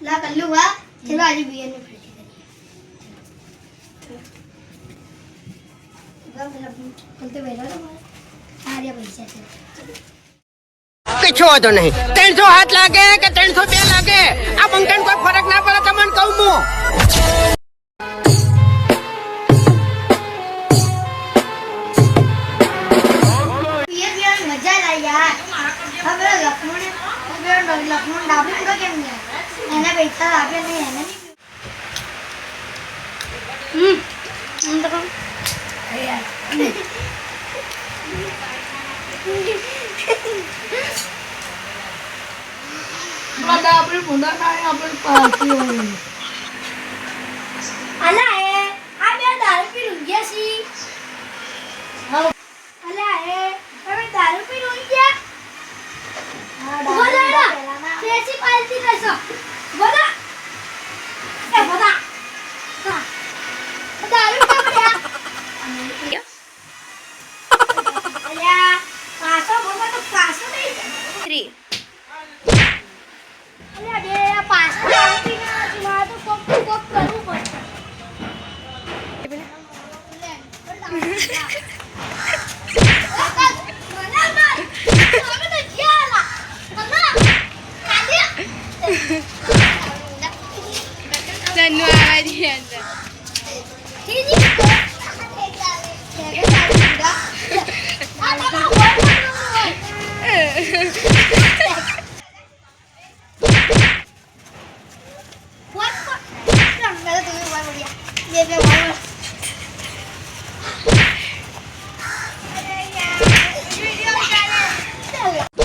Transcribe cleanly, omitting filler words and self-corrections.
લા કલ્લુ વા ચલો આજે બિયર ને ફ્રી કરી બોલતે બેઠા તો આર્યા પૈસા છે કશો વાંધો નહીં 300 લાગે કે 302 લાગે આ બંકન કોઈ ફરક ના પડે તમને કહું હું બિયર મજા લાઈ યાર હવે લખમણ ડાબુ તો કેમ નહીં એને પૈસા આપ્યા નહીં એને નહીં તો કોણ યાર મારા આપણે મુંડા ખાય આપણે પાર્ટી હોય અલા એ આ બે દારૂ પી ઊંઘ્યા છી અલા એ તમે દારૂ પી ઊંઘ્યા બોલા કેસી પાલતી કરશો બોલા એ બોલા હા દારૂ કે પડ્યા અલ્યા પાછો બોલા તો પાછો નહીં 3 અલ્યા બે પાછો દારૂ પીને મારે તો કોક કરવું પડશે ધન્યવાદ